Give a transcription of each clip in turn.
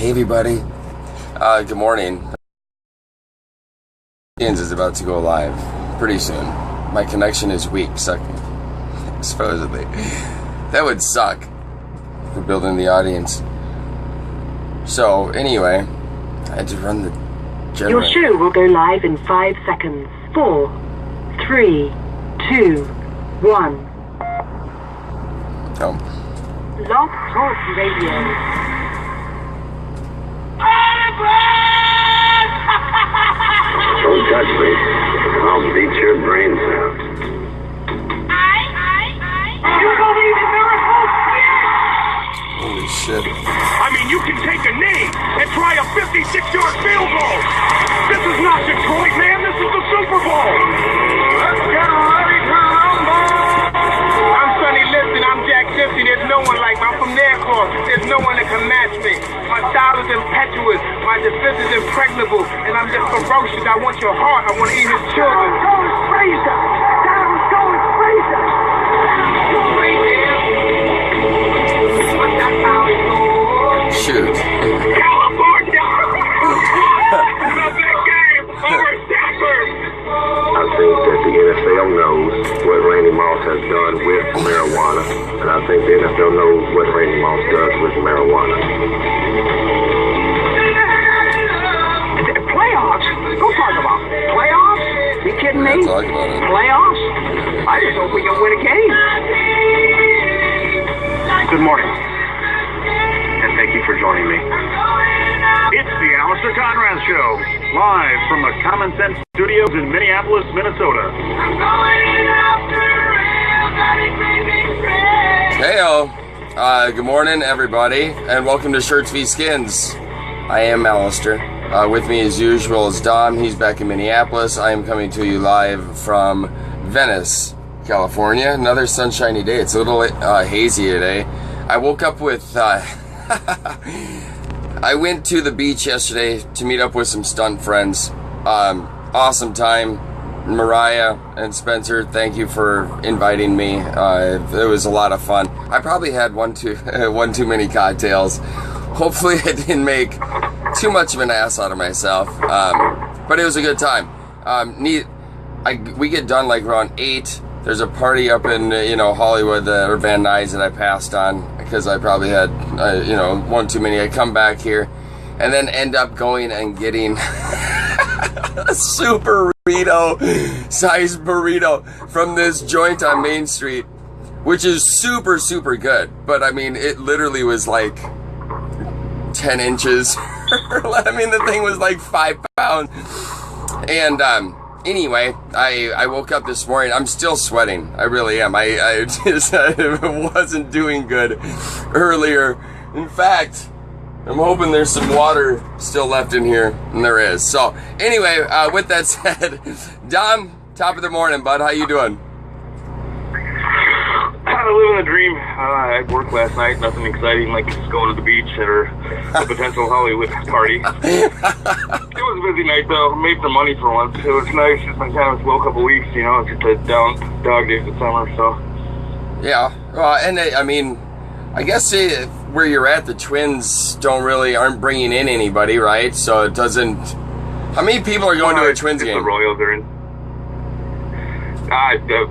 Hey everybody, good morning. Is about to go live pretty soon. My connection is weak, supposedly. That would suck for building the audience. So anyway, I had to run the generator. Your show will go live in 5 seconds. 4, 3, 2, 1. Oh. Blog Talk Radio. Don't touch me. I'll beat your brains out. You believe in miracles? Holy shit. I mean, you can take a knee and try a 56-yard field goal. This is not Detroit, man. This is the Super Bowl. Let's get ready to rumble. I'm Sonny Liston. I'm Jack Simpson. There's no one like me. I'm from Nairclaw. There's no one that can match me. My style is impetuous. My defense is impregnable. And I'm just ferocious. I want your heart. I want to eat his children. Going Fraser. Down going Fraser. Shoot. California! The big game over Stanford! I think that the NFL knows what Randy Moss has done with marijuana, and I think the NFL knows what Randy Moss does with marijuana. Playoffs? Don't talk about playoffs? You kidding me? Talk about it. Playoffs? I just hope we can win a game. Good morning. And thank you for joining me. It's the Alistair Conrad Show, live from the Common Sense Studios in Minneapolis, Minnesota. Heyo. Good morning, everybody, and welcome to Shirts v Skins. I am Alistair. With me, as usual, is Dom. He's back in Minneapolis. I am coming to you live from Venice, California. Another sunshiny day. It's a little hazy today. I woke up with... I went to the beach yesterday to meet up with some stunt friends. Awesome time. Mariah and Spencer, thank you for inviting me. It was a lot of fun. I probably had one too many cocktails. Hopefully I didn't make too much of an ass out of myself. But it was a good time. We get done like around 8. There's a party up in Hollywood or Van Nuys that I passed on because I probably had one too many. I come back here and then end up going and getting a super sized burrito from this joint on Main Street, which is super, super good. But I mean, it literally was like 10 inches. I mean, the thing was like 5 pounds. And anyway, I woke up this morning. I'm still sweating. I really am. I just wasn't doing good earlier. In fact, I'm hoping there's some water still left in here, and there is. So anyway, with that said, Dom, top of the morning, bud. How you doing? Living the dream. I worked last night. Nothing exciting like just going to the beach or a potential Hollywood party. It was a busy night though. Made some money for once. It was nice. It's been kind of a slow couple weeks. It's just a down dog days of summer. So yeah. Well, and I mean, I guess where you're at, the Twins aren't bringing in anybody, right? So it doesn't. How many people are going to a Twins game? The Royals are in.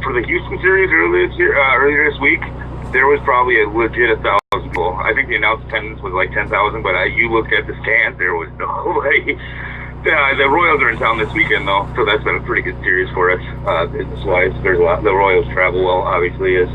For the Houston series earlier this week, there was probably a legit 1,000 people. I think the announced attendance was like 10,000, but you looked at the stands, there was nobody. The Royals are in town this weekend, though, so that's been a pretty good series for us business-wise. There's a lot. The Royals travel well, obviously, as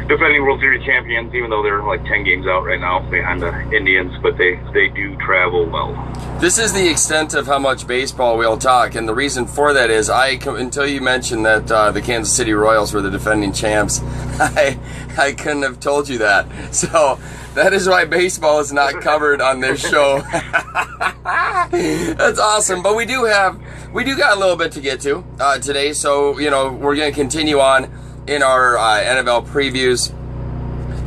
defending World Series champions, even though they're like 10 games out right now behind the Indians, but they do travel well. This is the extent of how much baseball we'll talk, and the reason for that is until you mentioned that the Kansas City Royals were the defending champs, I couldn't have told you that. So that is why baseball is not covered on this show. That's awesome, but we do got a little bit to get to today, so we're going to continue on in our NFL previews.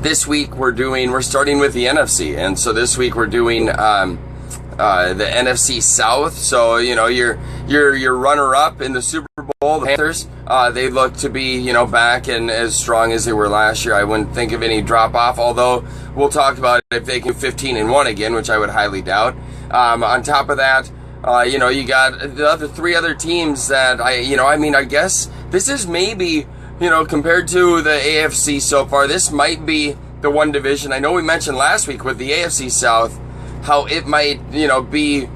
This week we're starting with the NFC, and so this week we're doing the NFC South. So your runner-up in the Super goal, the Panthers, they look to be, back and as strong as they were last year. I wouldn't think of any drop-off, although we'll talk about it if they can 15-1 again, which I would highly doubt. On top of that, you got the three other teams that I guess this is maybe, compared to the AFC so far, this might be the one division. I know we mentioned last week with the AFC South how it might, be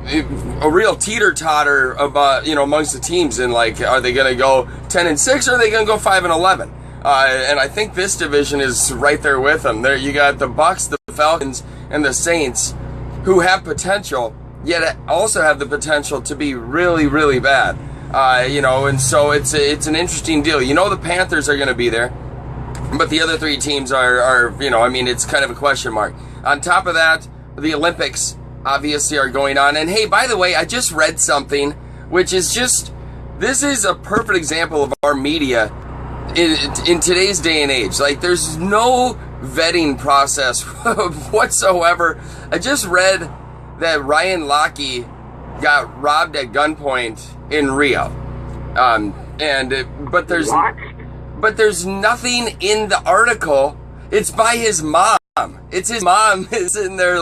a real teeter-totter about, amongst the teams, and are they going to go 10-6 or are they going to go 5-11? And I think this division is right there with them. There you got the Bucks, the Falcons, and the Saints, who have potential, yet also have the potential to be really, really bad. And so it's an interesting deal. The Panthers are going to be there, but the other three teams are it's kind of a question mark. On top of that, the Olympics obviously are going on. And hey, by the way, I just read something, which is this is a perfect example of our media in today's day and age. There's no vetting process whatsoever. I just read that Ryan Lochte got robbed at gunpoint in Rio. But there's nothing in the article. It's by his mom. It's his mom is sitting there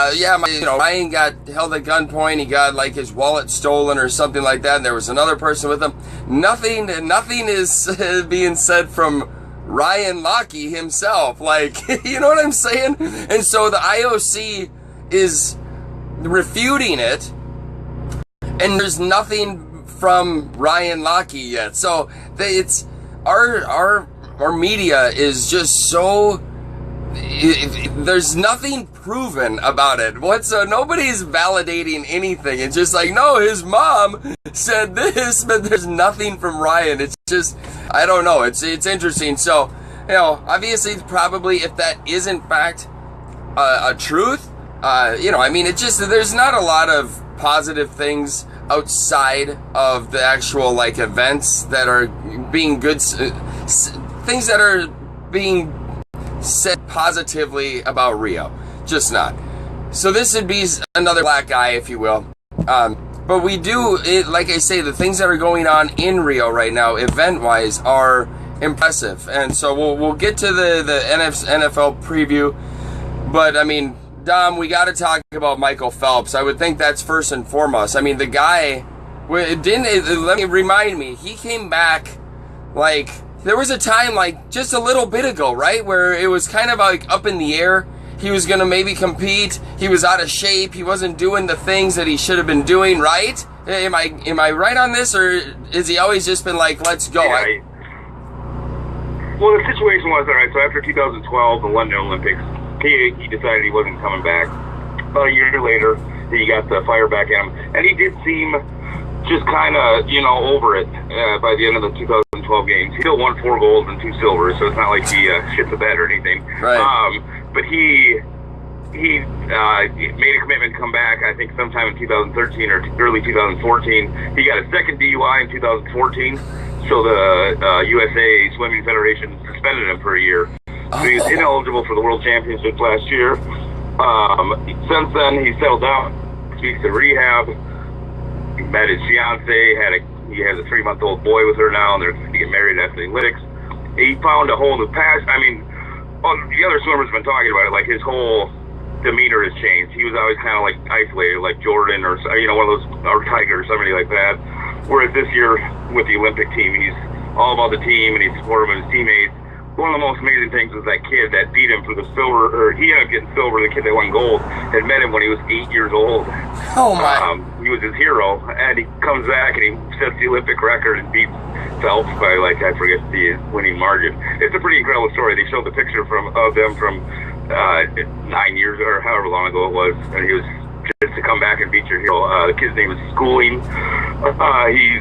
Ryan got held at gunpoint. He got his wallet stolen or something like that. And there was another person with him. Nothing is being said from Ryan Lochte himself. You know what I'm saying? And so the IOC is refuting it, and there's nothing from Ryan Lochte yet. So it's our media is just so. There's nothing proven about it. Nobody's validating anything. It's just no, his mom said this, but there's nothing from Ryan. It's just, I don't know. It's interesting. So, obviously, probably if that is in fact a truth, there's not a lot of positive things outside of the actual events that are being good, things that are being said positively about Rio. Just not. So this would be another black eye, if you will. But we do, like I say, the things that are going on in Rio right now, event-wise, are impressive. And so we'll get to the NFL preview. But, Dom, we got to talk about Michael Phelps. I would think that's first and foremost. The guy, let me remind me, he came back there was a time just a little bit ago, right, where it was kind of up in the air. He was going to maybe compete. He was out of shape. He wasn't doing the things that he should have been doing, right? Am I right on this, or has he always just been let's go? Yeah, well, the situation was, all right, so after 2012, the London Olympics, he decided he wasn't coming back. About a year later, he got the fire back at him, and he did seem just kind of, over it by the end of the 2012 games. He still won 4 golds and 2 silvers, so it's not like he shit the bed or anything. Right. But he made a commitment to come back, I think sometime in 2013 or early 2014. He got a second DUI in 2014, so the USA Swimming Federation suspended him for a year. So he was ineligible for the World Championships last year. Since then, he settled down, speaks to rehab. He met his fiance, he has a 3-month-old boy with her now, and they're going to get married at athletics. He found a whole new passion. The other swimmers have been talking about it, his whole demeanor has changed. He was always kind of isolated, like Jordan or one of those, or Tiger or somebody like that. Whereas this year with the Olympic team, he's all about the team and he's supportive of his teammates. One of the most amazing things was that kid that beat him for the silver, or he ended up getting silver. The kid that won gold had met him when he was 8 years old. Oh my! He was his hero, and he comes back and he sets the Olympic record and beats Phelps by I forget the winning margin. It's a pretty incredible story. They showed the picture of them from 9 years or however long ago it was, and he was just to come back and beat your hero. The kid's name is Schooling. He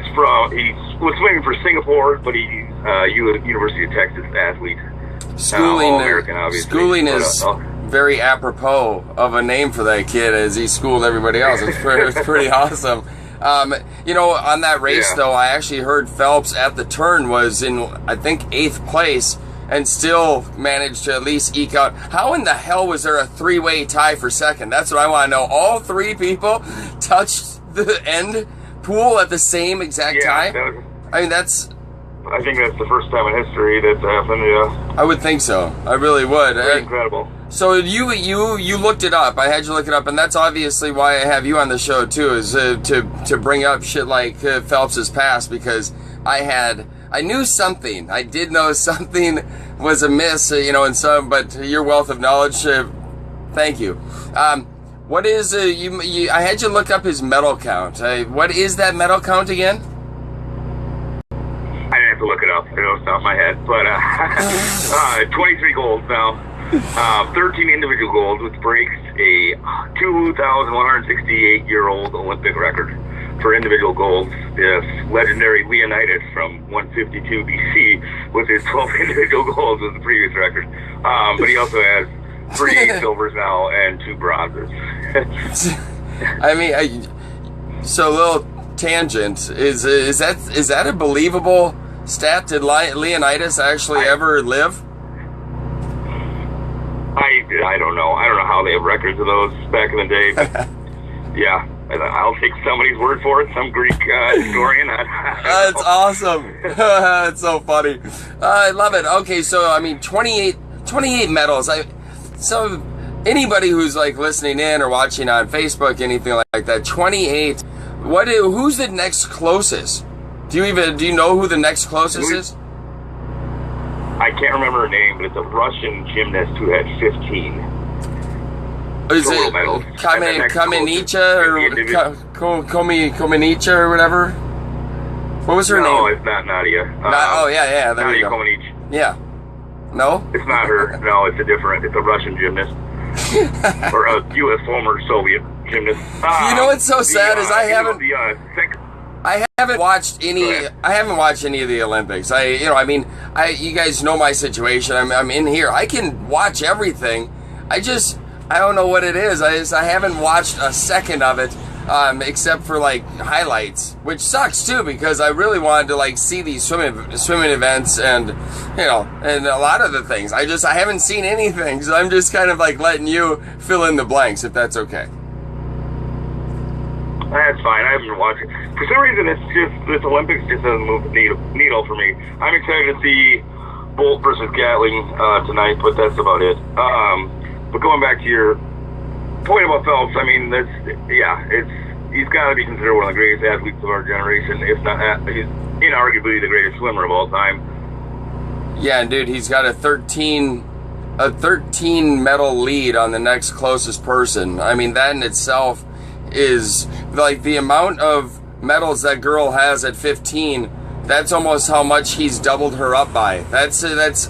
was swimming for Singapore, but he's University of Texas athlete. Schooling, American, obviously. Schooling is very apropos of a name for that kid, as he schooled everybody else. It's pretty awesome. On that race, though, I actually heard Phelps at the turn was in, I think, 8th place, and still managed to at least eke out. How in the hell was there a 3-way tie for second? That's what I want to know. All 3 people touched the end pool at the same exact time? I mean, I think that's the first time in history that's happened, yeah. I would think so. I really would. Pretty incredible. So you looked it up. I had you look it up, and that's obviously why I have you on the show too, is to bring up shit like Phelps's past, because I knew something. I did know something was amiss, in some, but your wealth of knowledge, thank you. What is I had you look up his medal count. What is that medal count again? I didn't have to look it up. I know it's off my head, but 23 golds now. 13 individual golds, which breaks a 2,168-year-old Olympic record for individual golds. This legendary Leonidas from 152 BC with his 12 individual golds was the previous record. But he also has 3 silvers now and 2 bronzes. I mean, so a little tangent, is that a believable stat? Did Leonidas actually ever live? I don't know. I don't know how they have records of those back in the day. But yeah, I'll take somebody's word for it. Some Greek historian. That's awesome. That's so funny. I love it. Okay, so I mean, 28 medals. So anybody who's like listening in or watching on Facebook, anything like that, 28. Who's the next closest? Do you know who the next closest is? I can't remember her name, but it's a Russian gymnast who had 15. Is it Kamenicha or Komenicha or whatever? What was her name? No, it's not Nadia. Yeah. There Nadia you go. Comaneci. Yeah. No? It's not her. No, it's a Russian gymnast. Or a U.S. former Soviet gymnast. You know what's so sad is I haven't watched any. I haven't watched any of the Olympics. You guys know my situation. I'm in here. I can watch everything. I don't know what it is. I haven't watched a second of it, except for like highlights, which sucks too, because I really wanted to like see these swimming events and and a lot of the things. I haven't seen anything, so I'm just kind of like letting you fill in the blanks, if that's okay. That's fine. I haven't been watching. For some reason, this Olympics just doesn't move the needle for me. I'm excited to see Bolt versus Gatling tonight, but that's about it. But going back to your point about Phelps, I mean, he's got to be considered one of the greatest athletes of our generation. If not, he's inarguably the greatest swimmer of all time. Yeah, and dude, he's got a 13 medal lead on the next closest person. I mean, that in itself is like the amount of medals that girl has at 15. That's almost how much he's doubled her up by. That's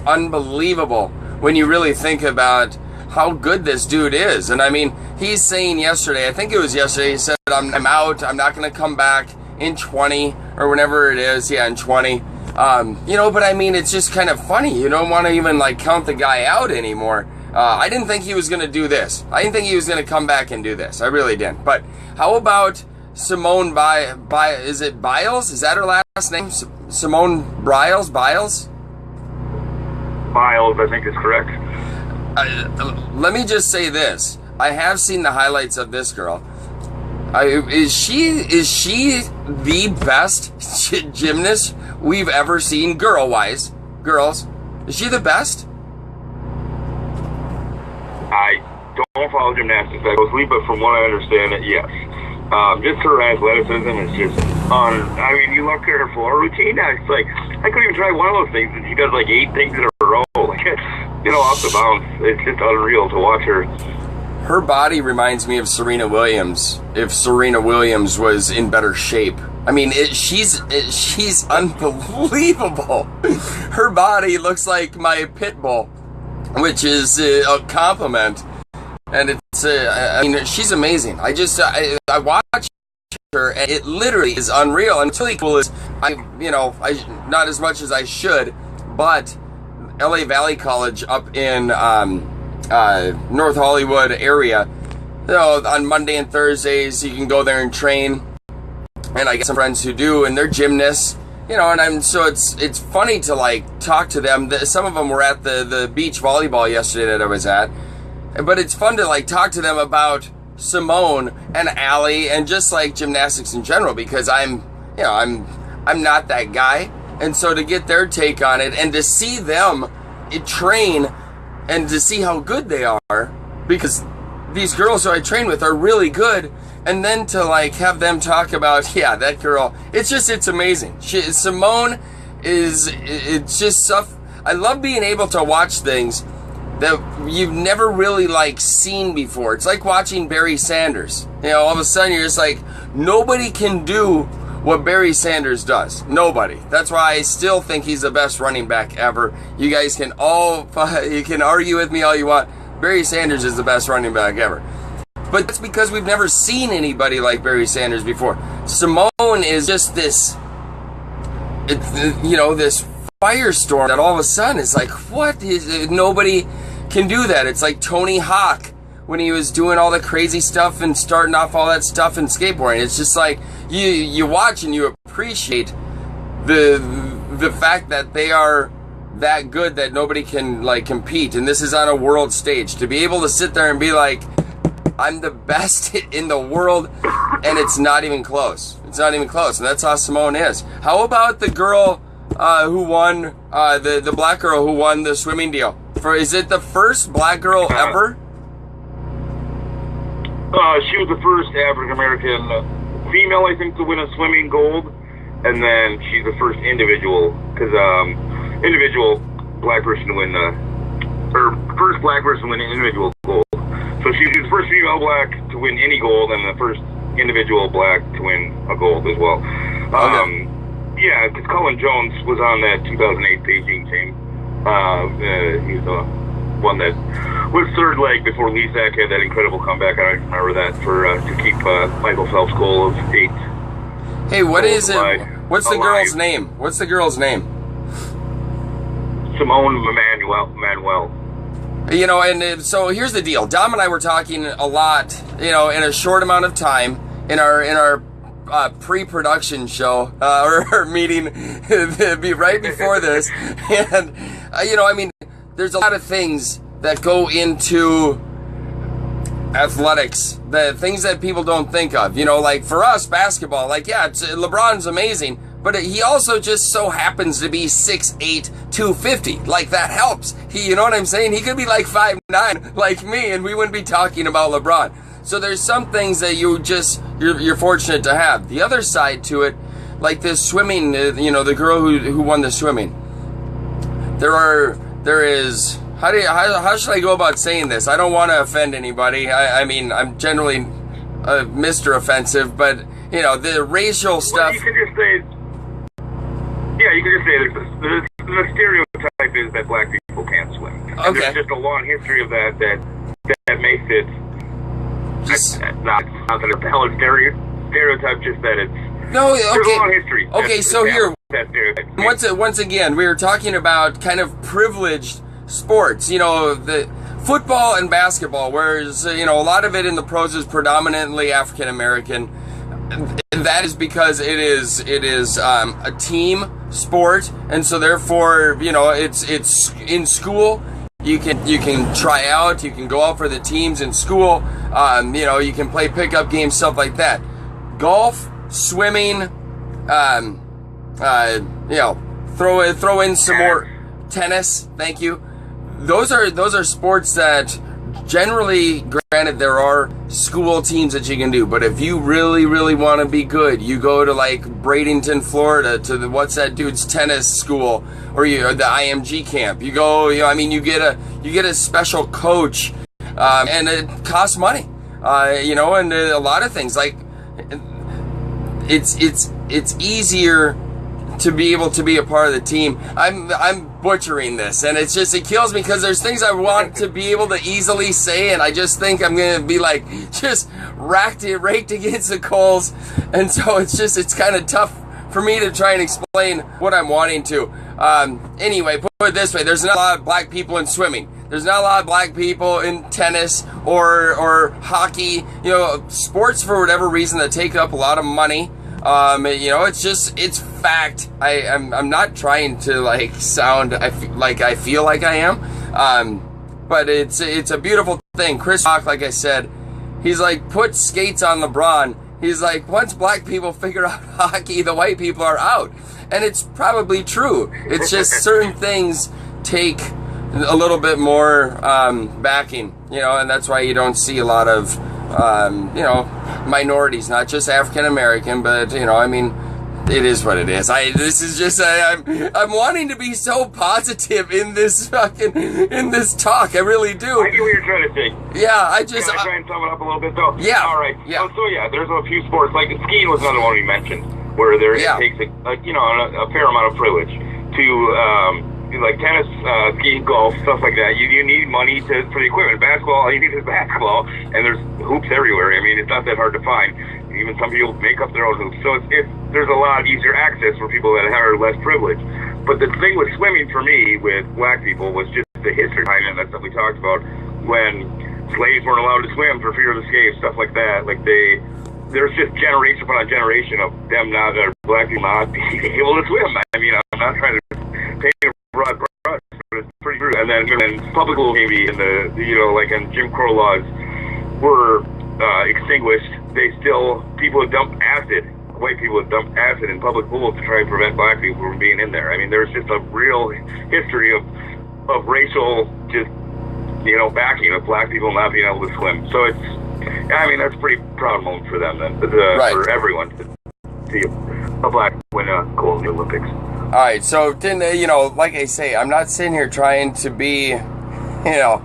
unbelievable when you really think about how good this dude is. And I mean, he's saying yesterday, I think it was yesterday, he said, I'm out, I'm not going to come back in 20 or whenever it is. Yeah, in 20. But I mean, it's just kind of funny. You don't want to even like count the guy out anymore. I didn't think he was going to do this. I didn't think he was going to come back and do this. I really didn't. But how about Simone is it Biles? Is that her last name? Simone Biles? Biles, I think is correct. Let me just say this. I have seen the highlights of this girl. Is she the best gymnast we've ever seen, girls? Is she the best? I don't follow gymnastics that closely, but from what I understand, yes. Just her athleticism is just I mean, you look at her floor routine, it's like, I couldn't even try one of those things, and she does like 8 things in a row. Like, off the bounce. It's just unreal to watch her. Her body reminds me of Serena Williams, if Serena Williams was in better shape. I mean, she's unbelievable. Her body looks like my pit bull, which is a compliment. And it's, I mean, she's amazing. I watch her, and it literally is unreal. And what's really cool is, I not as much as I should, but LA Valley College up in North Hollywood area, on Monday and Thursdays, you can go there and train. And I get some friends who do, and they're gymnasts, and it's funny to like talk to them. Some of them were at the beach volleyball yesterday that I was at. But it's fun to like talk to them about Simone and Allie and just like gymnastics in general, because I'm not that guy. And so to get their take on it and to see them train and to see how good they are, because these girls who I train with are really good, and then to like have them talk about, yeah, that girl, it's amazing. Simone it's just stuff. I love being able to watch things that you've never really like seen before. It's like watching Barry Sanders. All of a sudden you're just like, nobody can do what Barry Sanders does. Nobody. That's why I still think he's the best running back ever. You guys can you can argue with me all you want. Barry Sanders is the best running back ever. But that's because we've never seen anybody like Barry Sanders before. Simone is just this, this firestorm that all of a sudden is like, what is, nobody can do that. It's like Tony Hawk when he was doing all the crazy stuff and starting off all that stuff in skateboarding. It's just like you watch and you appreciate the fact that they are that good that nobody can like compete, and this is on a world stage. To be able to sit there and be like, I'm the best in the world, and it's not even close. It's not even close, and that's how Simone is. How about the girl who won, the black girl who won the swimming deal? Is it the first black girl ever? She was the first African American female, I think, to win a swimming gold, and then she's the first individual individual black person to win first black person to win an individual gold. So she was the first female black to win any gold, and the first individual black to win a gold as well. Yeah, because Colin Jones was on that 2008 Beijing team. He's the one that was third leg before Lisak had that incredible comeback. I don't remember that to keep Michael Phelps' goal of 8. Hey, what is it? What's the girl's name? What's the girl's name? Simone Manuel. And so here's the deal. Dom and I were talking a lot, in a short amount of time in our pre-production show or meeting right before this, and there's a lot of things that go into athletics, the things that people don't think of. Like for us, basketball. Like, yeah, LeBron's amazing, but he also just so happens to be 6'8", 250. Like, that helps. You know what I'm saying? He could be like 5'9", like me, and we wouldn't be talking about LeBron. So there's some things that you're fortunate to have. The other side to it, like this swimming, the girl who won the swimming. There is. How should I go about saying this? I don't want to offend anybody. I'm generally Mr. Offensive, but the racial stuff. You can just say. Yeah, you can just say the stereotype is that black people can't swim. And okay. There's just a long history of that makes it not that it's a hell of a stereotype, just that it's no. Okay. There's a long history. Okay, so here that once again we were talking about kind of privileged sports. The football and basketball, whereas a lot of it in the pros is predominantly African American. And that is because it is a team sport, and so therefore it's in school. You can try out. You can go out for the teams in school. You can play pickup games, stuff like that. Golf, swimming, throw in some more tennis. Thank you. Those are sports that generally, granted, there are school teams that you can do, but if you really, really want to be good, you go to like Bradenton, Florida, to the what's that dude's tennis school, or the IMG camp. You go, you get a special coach, and it costs money, and a lot of things like it's easier to be able to be a part of the team. I'm butchering this, and it kills me because there's things I want to be able to easily say, and I just think I'm gonna be like just raked against the coals, and so it's kind of tough for me to try and explain what I'm wanting to. Anyway, put it this way: there's not a lot of black people in swimming. There's not a lot of black people in tennis or hockey. Sports for whatever reason that take up a lot of money. It's fact. I'm not trying to like sound I feel like I am, but it's a beautiful thing. Chris Rock, like I said, he's like, put skates on LeBron. He's like, once black people figure out hockey, the white people are out. And it's probably true. It's just certain things take a little bit more backing, and that's why you don't see a lot of, minorities, not just African American, but, it is what it is. This is just, I'm wanting to be so positive in this talk. I really do. I get what you're trying to say. Yeah, Can I try and sum it up a little bit, though? Yeah. All right. Yeah. So there's a few sports, like skiing was another one we mentioned, where it takes a fair amount of privilege to, like tennis, skiing, golf, stuff like that. You need money for the equipment. Basketball, all you need is basketball, and there's hoops everywhere. I mean, it's not that hard to find. Even some people make up their own hoops. So there's a lot easier access for people that are less privileged. But the thing with swimming for me, with black people, was just the history behind it. That's what we talked about, when slaves weren't allowed to swim for fear of escape, stuff like that. Like there's just generation upon generation of them black people not being able to swim. I mean, I'm not trying to paint a broad brush, but it's pretty true. And then public school, maybe, and like in Jim Crow laws were extinguished. People have dumped acid. White people have dumped acid in public pools to try and prevent black people from being in there. I mean, there's just a real history of racial backing of black people not being able to swim. So that's a pretty proud moment for them then, right. For everyone to see a black win a gold in the Olympics. All right, so then, like I say, I'm not sitting here trying to be, I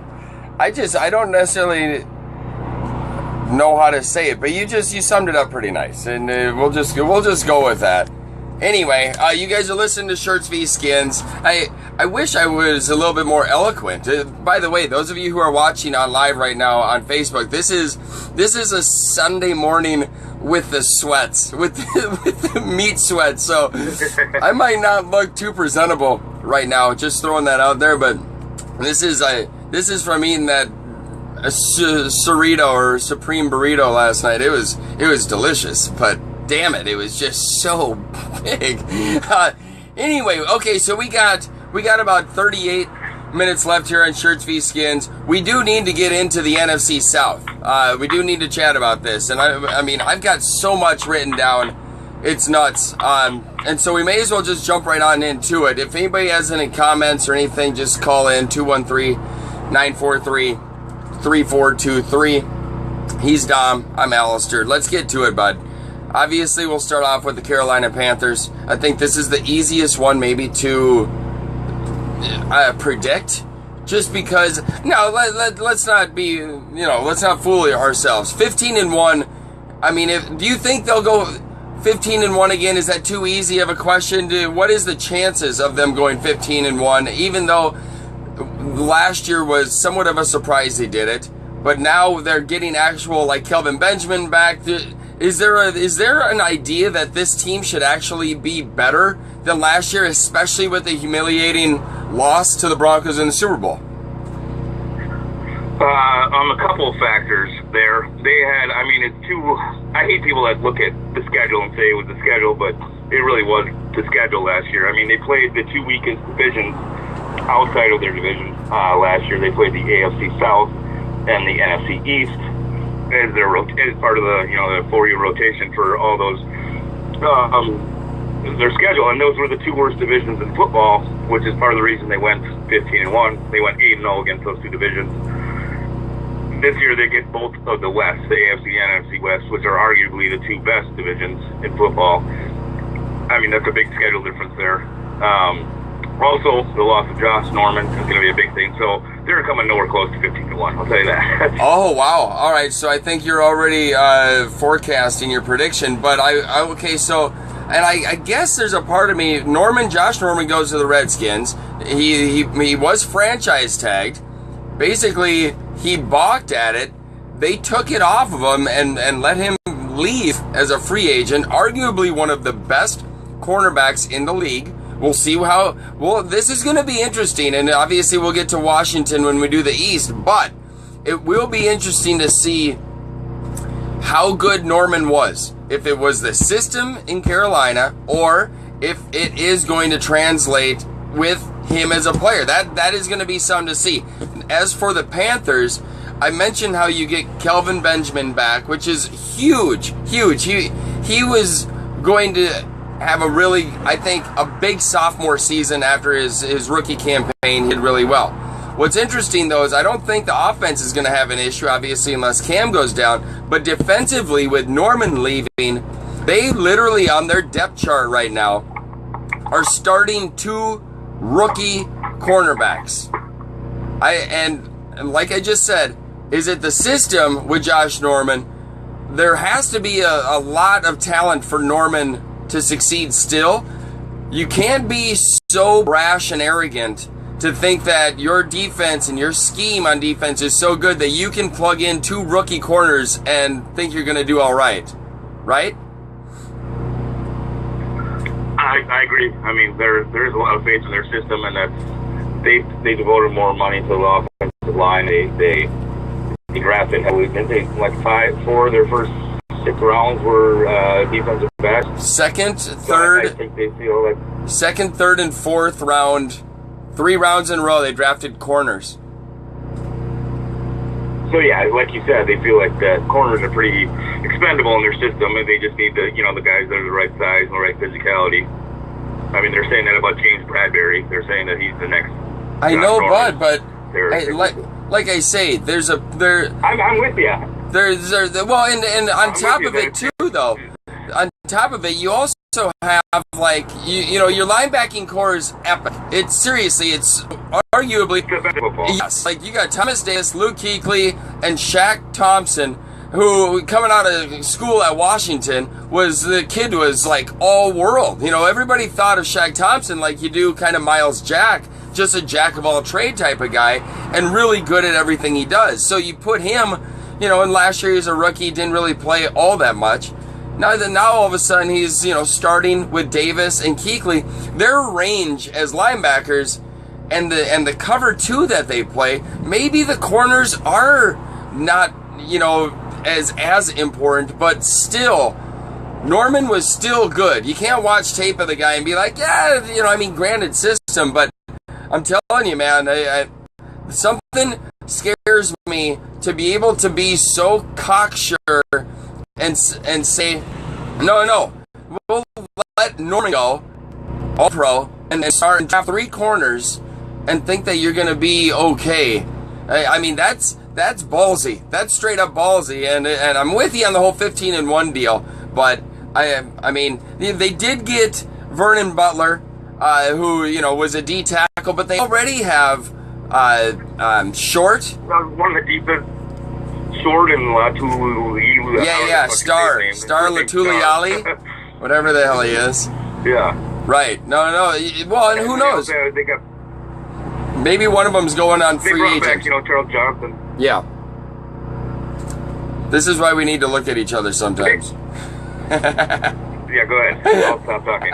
don't necessarily know how to say it, but you summed it up pretty nice, and we'll just go with that. Anyway, you guys are listening to Shirts v Skins. I wish I was a little bit more eloquent. By the way, those of you who are watching on live right now on Facebook, this is a Sunday morning with the sweats, with the meat sweats. So I might not look too presentable right now. Just throwing that out there, but this is from eating that Cerrito or Supreme burrito last night. It was delicious, but damn it, it was just so big. Anyway, okay, so we got about 38 minutes left here on Shirts v Skins. We do need to get into the NFC South. We do need to chat about this, and I mean, I've got so much written down. It's nuts. And so we may as well just jump right on into it. If anybody has any comments or anything, just call in 213-943-3423. He's Dom. I'm Alistair. Let's get to it, bud. Obviously, we'll start off with the Carolina Panthers. I think this is the easiest one maybe to predict, just because, no, let's not be, let's not fool ourselves. 15-1. I mean, do you think they'll go 15-1 again? Is that too easy of a question? What is the chances of them going 15-1? Even though last year was somewhat of a surprise they did it, but now they're getting actual, like, Kelvin Benjamin back. Is there an idea that this team should actually be better than last year, especially with the humiliating loss to the Broncos in the Super Bowl? On a couple of factors there. They had, I hate people that look at the schedule and say it was the schedule, but it really was the schedule last year. I mean, they played the two weakest divisions outside of their division last year. They played the AFC South and the NFC East as part of the the 4-year rotation for all those their schedule, and those were the two worst divisions in football, which is part of the reason they went 15-1. They went 8-0 against those two divisions. This year they get both of the West, the AFC and NFC West, which are arguably the two best divisions in football. I mean, that's a big schedule difference there. Also, the loss of Josh Norman is going to be a big thing, so they're coming nowhere close to 15-1. I'll tell you that. Oh, wow. All right, so I think you're already forecasting your prediction, but okay, so, and I guess there's a part of me, Josh Norman goes to the Redskins. He was franchise tagged. Basically, he balked at it. They took it off of him and let him leave as a free agent, arguably one of the best cornerbacks in the league. We'll see this is going to be interesting, and obviously we'll get to Washington when we do the East, but it will be interesting to see how good Norman was, if it was the system in Carolina, or if it is going to translate with him as a player. That is going to be something to see. As for the Panthers, I mentioned how you get Kelvin Benjamin back, which is huge. He was going to have a really, I think, a big sophomore season after his rookie campaign. He did really well. What's interesting, though, is I don't think the offense is going to have an issue, obviously, unless Cam goes down. But defensively, with Norman leaving, they literally, on their depth chart right now, are starting 2 rookie cornerbacks. And like I just said, is it the system with Josh Norman? There has to be a lot of talent for Norman to succeed still. You can't be so brash and arrogant to think that your defense and your scheme on defense is so good that you can plug in 2 rookie corners and think you're going to do all right. Right? I agree. I mean, there is a lot of faith in their system, and that's they devoted more money to the offensive line. They drafted heavily. Didn't they, like 4 of their first 6 rounds were defensive backs. Second, I think they feel like second, third, and fourth round, 3 rounds in a row, they drafted corners. So yeah, like you said, they feel like that corners are pretty expendable in their system, and they just need the the guys that are the right size and the right physicality. I mean, they're saying that about James Bradbury. They're saying that he's the next. I know, Bud, but like I say, I'm with you. Well, and on top of it too, though, on top of it, you also have like your linebacking core is epic. It's arguably yes. Like you got Thomas Davis, Luke Kuechly, and Shaq Thompson, who coming out of school at Washington was like all world. Everybody thought of Shaq Thompson like you do kind of Miles Jack, just a jack of all trade type of guy, and really good at everything he does. So you put him, and last year he was a rookie, didn't really play all that much. Now all of a sudden he's starting with Davis and Kuechly. Their range as linebackers and the cover 2 that they play, maybe the corners are not as important, but still Norman was still good. You can't watch tape of the guy and be like, granted system, but I'm telling you, man, something scares me to be able to be so cocksure and say, no, we'll let Norman go, all pro, and then start and draft 3 corners and think that you're going to be okay. I mean, that's ballsy. That's straight up ballsy, and I'm with you on the whole 15-1 deal, but I mean, they did get Vernon Butler, who was a D tackle, but they already have Short. One of the deepest. Short and Latuliali. Yeah, Star Latuliali, whatever the hell he is. Yeah. Right. No. Well, and who knows? They got maybe one of them's going on free agent. Back, Charles Johnson. Yeah. This is why we need to look at each other sometimes. Yeah, go ahead. I'll stop talking.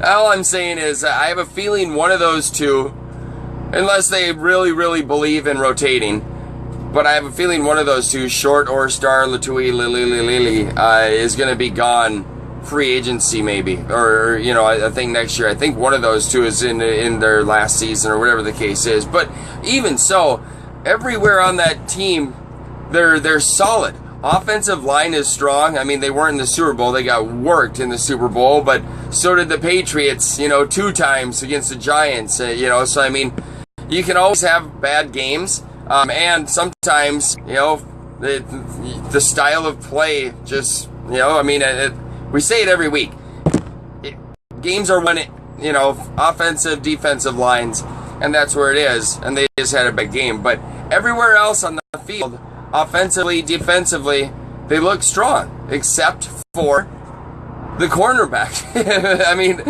All I'm saying is I have a feeling one of those 2, unless they really, really believe in rotating, but I have a feeling one of those 2, Short or Star Latuliali, is going to be gone free agency maybe, or I think next year. I think one of those 2 is in their last season or whatever the case is. But even so, everywhere on that team, they're solid. Offensive line is strong. I mean, they weren't in the Super Bowl. They got worked in the Super Bowl, but so did the Patriots, 2 times against the Giants, so I mean, you can always have bad games. And sometimes, the style of play just, we say it every week. Games are won, offensive, defensive lines, and that's where it is. And they just had a big game. But everywhere else on the field, offensively, defensively, they look strong, except for the cornerback. I mean,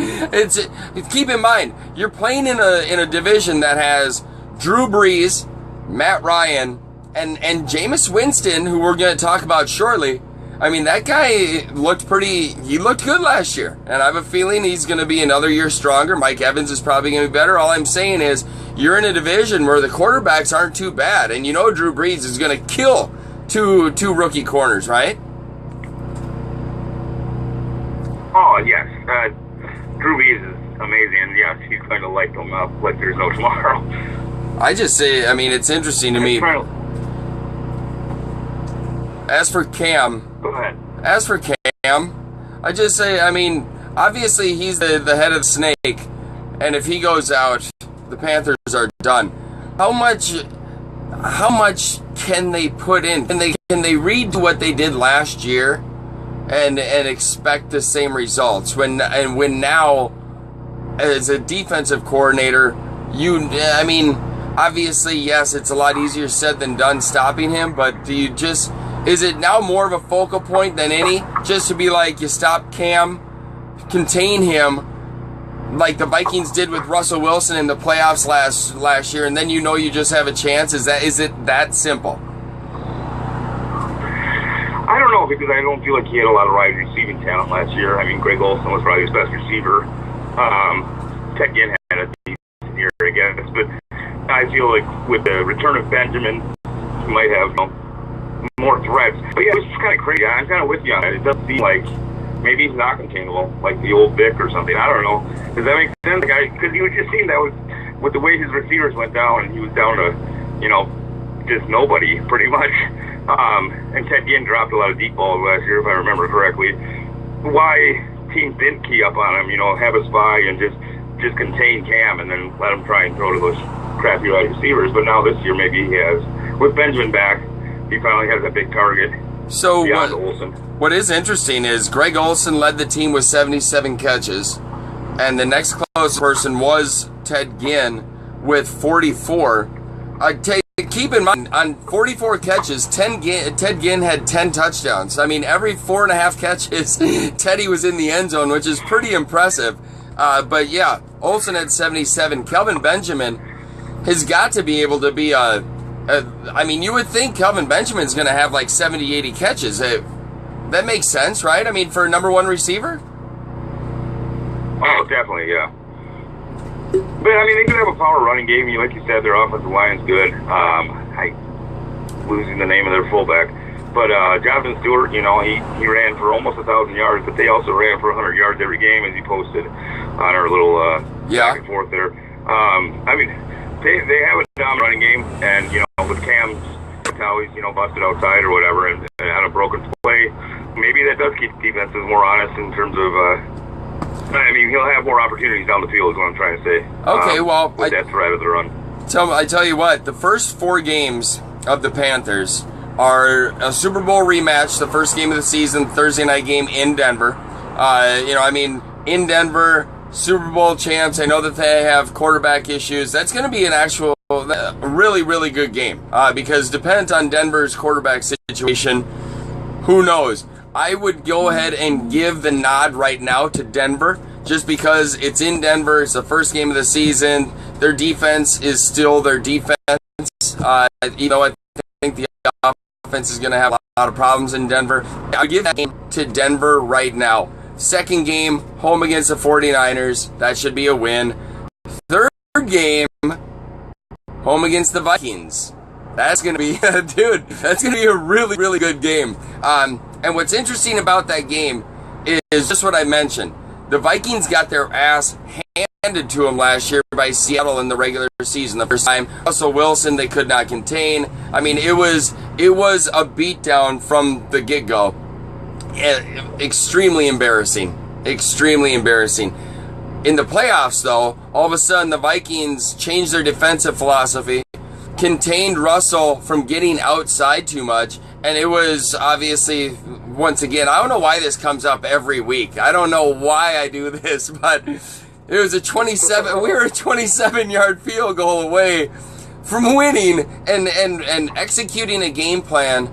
keep in mind, you're playing in a division that has Drew Brees, Matt Ryan, and Jameis Winston, who we're going to talk about shortly. I mean, that guy looked good last year, and I have a feeling he's going to be another year stronger. Mike Evans is probably going to be better. All I'm saying is you're in a division where the quarterbacks aren't too bad, and Drew Brees is going to kill two rookie corners, right? Oh, yes. Drew Brees is amazing, and yes, he's going to light them up like there's no tomorrow. I just say, I mean, it's interesting to me. As for Cam, Go ahead. I just say, I mean, obviously he's the head of the snake, and if he goes out, the Panthers are done. How much can they put in? Can they redo what they did last year and expect the same results? When now, as a defensive coordinator, I mean, obviously, yes, it's a lot easier said than done stopping him, but is it now more of a focal point than any? Just to be like, you stop Cam, contain him, like the Vikings did with Russell Wilson in the playoffs last year, and then you know you just have a chance? Is it that simple? I don't know, because I don't feel like he had a lot of wide receiving talent last year. I mean, Greg Olsen was probably his best receiver. Ted Ginn had a decent year, I guess, but I feel like with the return of Benjamin, he might have more threats. But yeah, it was just kind of crazy. I'm kind of with you on it. It does seem like maybe he's not containable, like the old Vic or something. I don't know. Does that make sense? Because you would just see that with the way his receivers went down, and he was down to, just nobody pretty much. And Ted Ginn dropped a lot of deep balls last year, if I remember correctly. Why teams didn't key up on him, have a spy and just contain Cam and then let him try and throw to those crappy wide receivers. But now this year maybe he has. With Benjamin back, he finally has a big target. So beyond Olsen. What is interesting is Greg Olsen led the team with 77 catches, and the next closest person was Ted Ginn with 44. Keep in mind, on 44 catches, Ted Ginn had 10 touchdowns. I mean, every 4.5 catches, Teddy was in the end zone, which is pretty impressive. But yeah, Olsen had 77. Kelvin Benjamin has got to be able to be I mean, you would think Kelvin Benjamin's going to have like 70, 80 catches. That makes sense, right? I mean, for a number one receiver? Oh, definitely, yeah. But, I mean, they do have a power running game. Like you said, their offensive line's good. I'm losing the name of their fullback. But Jonathan Stewart, he ran for almost 1,000 yards, but they also ran for 100 yards every game, as he posted on our little back and forth there. I mean, they have a dominant running game, and, with Cam's how he's, busted outside or whatever and had a broken play, maybe that does keep defenses more honest in terms of I mean, he'll have more opportunities down the field is what I'm trying to say. Okay, well, with that threat of the run. I tell you what, the first 4 games of the Panthers are a Super Bowl rematch, the first game of the season, Thursday night game in Denver. In Denver, Super Bowl champs. I know that they have quarterback issues. That's going to be an actual really, really good game because dependent on Denver's quarterback situation, who knows? I would go ahead and give the nod right now to Denver just because it's in Denver. It's the first game of the season. Their defense is still their defense. I think the offense is going to have a lot of problems in Denver. I'll give that game to Denver right now. Second game, home against the 49ers. That should be a win. Third game, home against the Vikings. That's going to be, that's going to be a really, really good game. And what's interesting about that game is just what I mentioned. The Vikings got their ass handed to them last year by Seattle in the regular season. The first time, Russell Wilson, they could not contain. I mean, it was a beatdown from the get-go. Extremely embarrassing. Extremely embarrassing. In the playoffs, though, all of a sudden the Vikings changed their defensive philosophy, contained Russell from getting outside too much, and it was obviously, once again, I don't know why this comes up every week. I don't know why I do this, but it was we were a 27-yard field goal away from winning and executing a game plan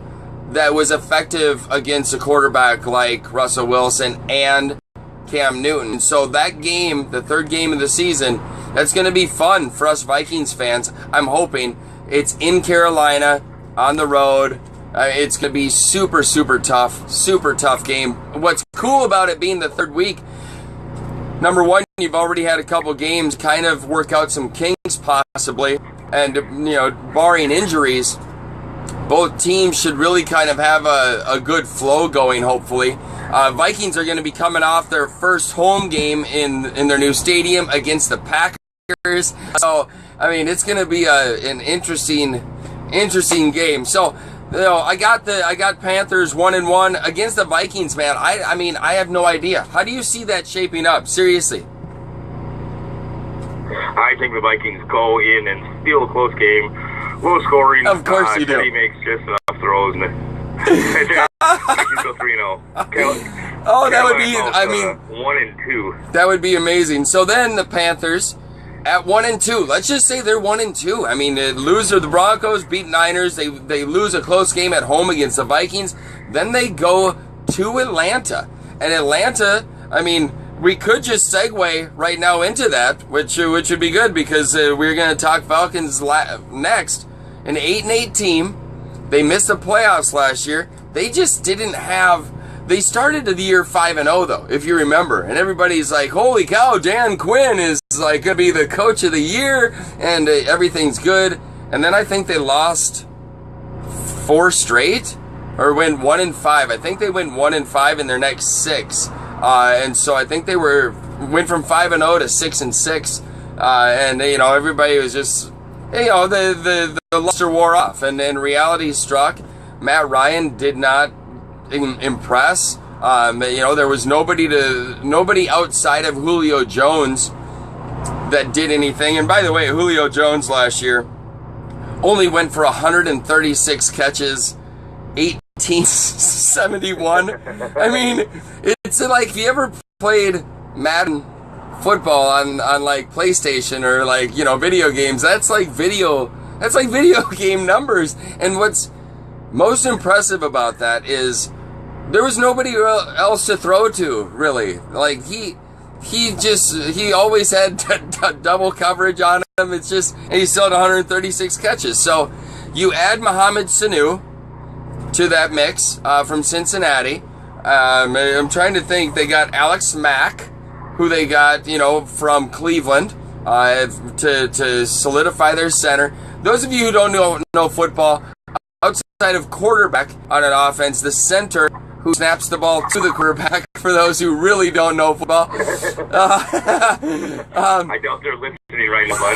that was effective against a quarterback like Russell Wilson and Cam Newton. So that game, the third game of the season, that's going to be fun for us Vikings fans. I'm hoping. It's in Carolina, on the road. It's going to be super, super tough game. What's cool about it being the third week, number one, you've already had a couple games kind of work out some kinks possibly. And, barring injuries, both teams should really kind of have a good flow going, hopefully. Vikings are going to be coming off their first home game in their new stadium against the Packers. So I mean, it's going to be an interesting game. So, you know, I got Panthers 1-1 against the Vikings, man. I mean, I have no idea. How do you see that shaping up? Seriously. I think the Vikings go in and steal a close game, low scoring. Of course you do. He makes just enough throws and go 3-0. Oh, that would be, I mean, 1-2. That would be amazing. So then the Panthers at 1-2. Let's just say they're 1-2. I mean, they lose to the Broncos, beat Niners. They lose a close game at home against the Vikings. Then they go to Atlanta. And Atlanta, I mean, we could just segue right now into that, which would be good because we're going to talk Falcons next. An 8-8 team. They missed the playoffs last year. They just didn't have. They started the year 5-0 though, if you remember, and everybody's like, "Holy cow, Dan Quinn is like going to be the coach of the year," and everything's good. And then I think they lost 4 straight, or went 1-5. I think they went 1-5 in their next 6. And so I think they went from 5-0 to 6-6, and you know, everybody was just, you know, the luster wore off, and then reality struck. Matt Ryan did not impress. You know, there was nobody outside of Julio Jones that did anything. And by the way, Julio Jones last year only went for 136 catches, 1871. I mean, it's like, if you ever played Madden football on like PlayStation or like, you know, video games, that's like video game numbers. And what's most impressive about that is there was nobody else to throw to, really. Like, he always had double coverage on him. It's just, and he still had 136 catches. So you add Mohamed Sanu to that mix from Cincinnati. I'm trying to think. They got Alex Mack, who they got, you know, from Cleveland, to solidify their center. Those of you who don't know football, outside of quarterback on an offense, the center who snaps the ball to the quarterback, for those who really don't know football. I doubt they're listening right now, bud.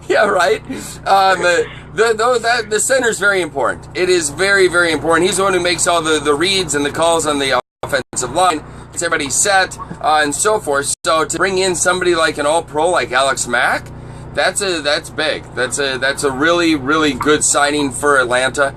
Yeah, right. The center is very important. It is very, very important. He's the one who makes all the reads and the calls on the offensive line, gets everybody set, and so forth. So to bring in somebody like an all-pro like Alex Mack, that's big. That's a really, really good signing for Atlanta.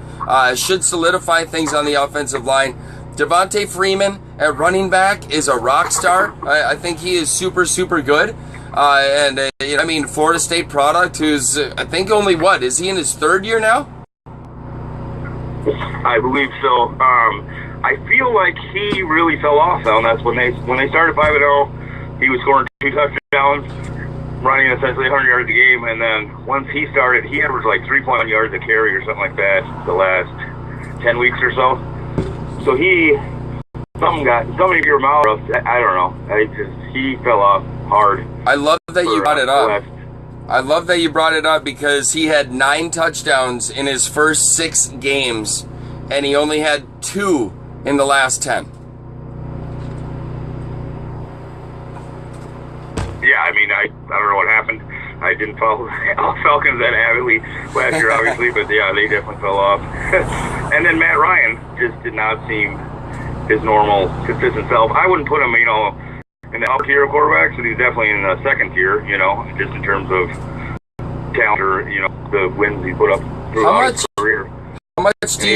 Should solidify things on the offensive line. Devontae Freeman at running back is a rock star. I think he is super, super good. And you know, I mean, Florida State product, who's I think only is he in his 3rd year now? I believe so. I feel like he really fell off though, and that's when they started 5-0. He was scoring 2 touchdowns, running essentially 100 yards a game, and then once he started, he averaged like 3.1 yards a carry or something like that the last 10 weeks or so. So something of your mouth. I don't know. He fell off hard. I love that you brought it up. I love that you brought it up because he had 9 touchdowns in his first 6 games, and he only had 2 in the last 10. Yeah, I mean, I don't know what happened. I didn't follow Falcons that avidly last year, obviously, but yeah, they definitely fell off. And then Matt Ryan just did not seem his normal, consistent self. I wouldn't put him, you know, in the top tier of quarterbacks, and he's definitely in the 2nd tier, you know, just in terms of talent or, you know, the wins he put up throughout his career. How much do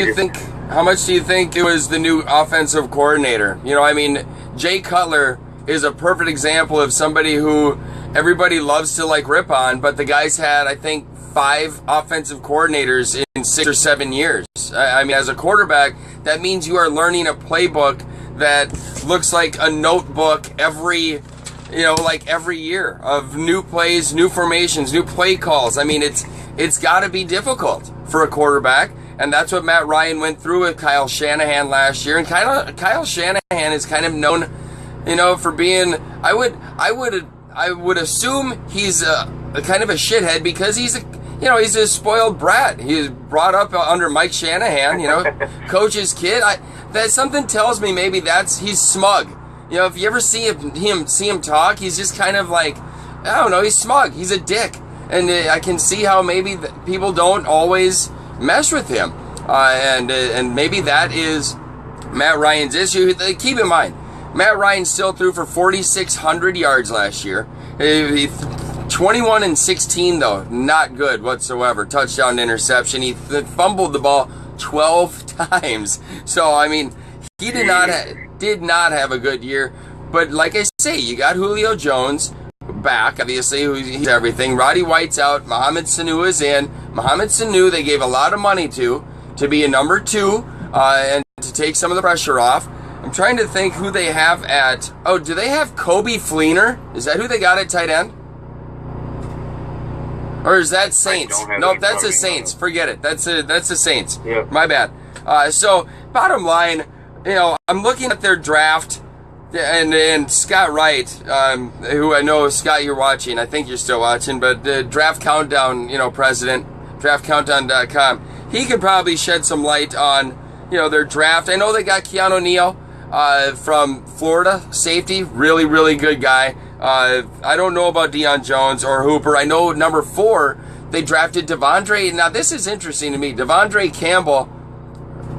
you think it was the new offensive coordinator? You know, I mean, Jay Cutler is a perfect example of somebody who everybody loves to like rip on, but the guy's had, I think, 5 offensive coordinators in 6 or 7 years. I mean, as a quarterback, that means you are learning a playbook that looks like a notebook every year of new plays, new formations, new play calls. I mean, it's got to be difficult for a quarterback, and that's what Matt Ryan went through with Kyle Shanahan last year. And Kyle Shanahan is kind of known, you know, for being, I would assume he's a kind of a shithead because he's a spoiled brat. He was brought up under Mike Shanahan, you know, coach's kid. That something tells me maybe he's smug. You know, if you ever see him talk, he's just kind of like I don't know, he's smug. He's a dick. And I can see how maybe people don't always mesh with him. And maybe that is Matt Ryan's issue. Keep in mind, Matt Ryan still threw for 4,600 yards last year. 21 and 16 though, not good whatsoever. Touchdown to interception. He fumbled the ball 12 times. So I mean, he did not have a good year. But like I say, you got Julio Jones back, obviously, he's everything. Roddy White's out. Mohamed Sanu is in. Mohamed Sanu, they gave a lot of money to be a number 2 and to take some of the pressure off. I'm trying to think who they have at. Oh, do they have Kobe Fleener? Is that who they got at tight end? Or is that Saints? Nope, that's the Saints. Forget it. That's the Saints. Yeah. My bad. So bottom line, I'm looking at their draft. And Scott Wright, who I know, Scott, you're watching. I think you're still watching, but the Draft Countdown, president, draftcountdown.com, he could probably shed some light on, their draft. I know they got Keanu Neal from Florida, safety, really, really good guy. I don't know about Deion Jones or Hooper. I know number 4, they drafted Devondre. Now, this is interesting to me. Devondre Campbell,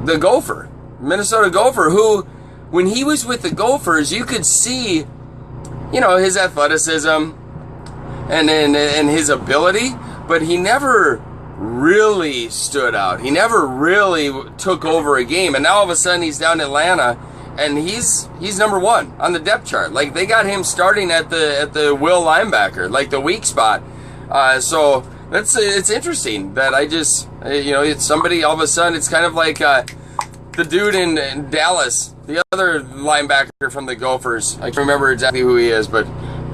the Gopher, Minnesota Gopher, who, when he was with the Gophers, you could see, his athleticism and his ability, but he never really stood out. He never really took over a game. And now all of a sudden he's down in Atlanta, and he's number 1 on the depth chart. Like, they got him starting at the will linebacker, like the weak spot. So it's interesting that it's somebody all of a sudden. It's kind of like the dude in Dallas, the other linebacker from the Gophers. I can't remember exactly who he is, but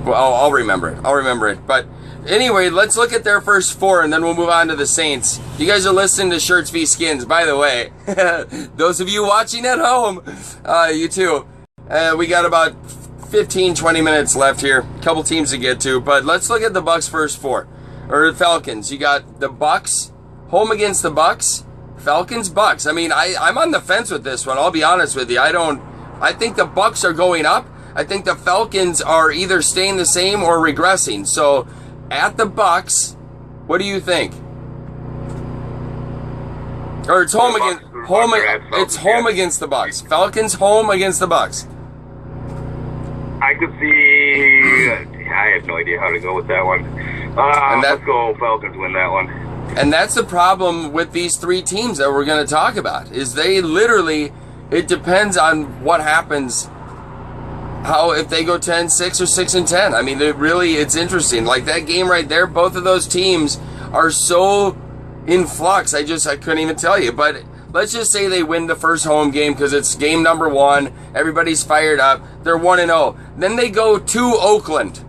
I'll remember it. I'll remember it. But anyway, let's look at their first 4, and then we'll move on to the Saints. You guys are listening to Shirts v. Skins, by the way. Those of you watching at home, you too. We got about 15, 20 minutes left here. A couple teams to get to, but let's look at the Bucks' first 4. Or the Falcons. You got the Bucks, home against the Bucks. Falcons, Bucks. I mean, I'm on the fence with this one. I'll be honest with you. I think the Bucks are going up. I think the Falcons are either staying the same or regressing. So, at the Bucks, what do you think? Or it's home against against the Bucks. Falcons home against the Bucks. I could see. I have no idea how to go with that one. Let's go Falcons win that one. And that's the problem with these 3 teams that we're going to talk about, is they literally, it depends on what happens, if they go 10-6 or 6-10. I mean, it's interesting. Like that game right there, both of those teams are so in flux. I couldn't even tell you. But let's just say they win the first home game because it's game number 1. Everybody's fired up. They're 1-0. Then they go to Oakland.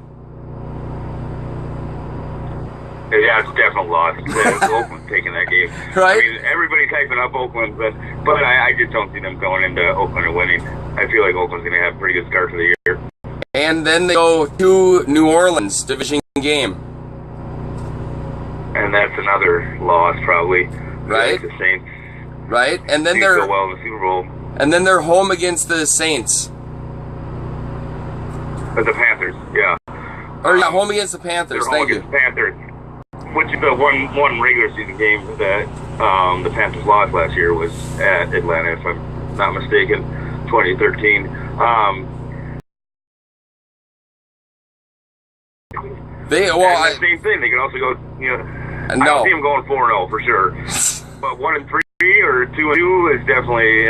Yeah, it's a definite loss. Oakland's taking that game. Right? I mean, everybody's hyping up Oakland, but I just don't see them going into Oakland and winning. I feel like Oakland's going to have a pretty good start to the year. And then they go to New Orleans, division game. And that's another loss, probably. Right? The Saints. Right? And then they're go well in the Super Bowl. And then they're home against the Saints. The Panthers, yeah. Or home against the Panthers. They're home against the Panthers. Which is the one regular season game that the Panthers lost last year was at Atlanta, if I'm not mistaken, 2013. The same thing. They can also go. I don't see them going 4-0 for sure. But 1-3 or 2-2 is definitely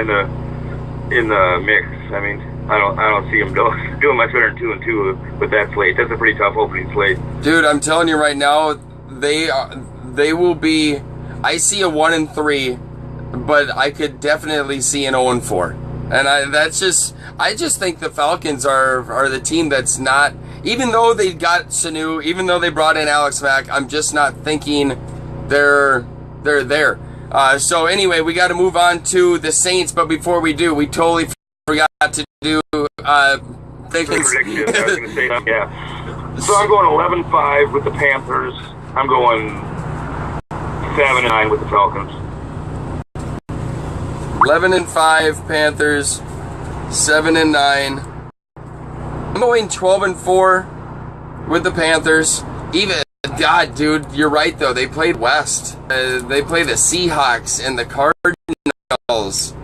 in the mix. I mean, I don't see them doing much better than 2-2 with that slate. That's a pretty tough opening slate. Dude, I'm telling you right now. They will be. I see a 1-3, but I could definitely see an 0-4, and I just think the Falcons are the team that's not. Even though they got Sanu, even though they brought in Alex Mack, I'm just not thinking they're there. So anyway, we got to move on to the Saints, but before we do, we totally forgot to do predictions. I was going to say that, yeah. So I'm going 11-5 with the Panthers. I'm going 7-9 with the Falcons. 11-5 Panthers, 7-9. I'm going 12-4 with the Panthers. Even, God, dude, you're right, though. They played West. They play the Seahawks and the Cardinals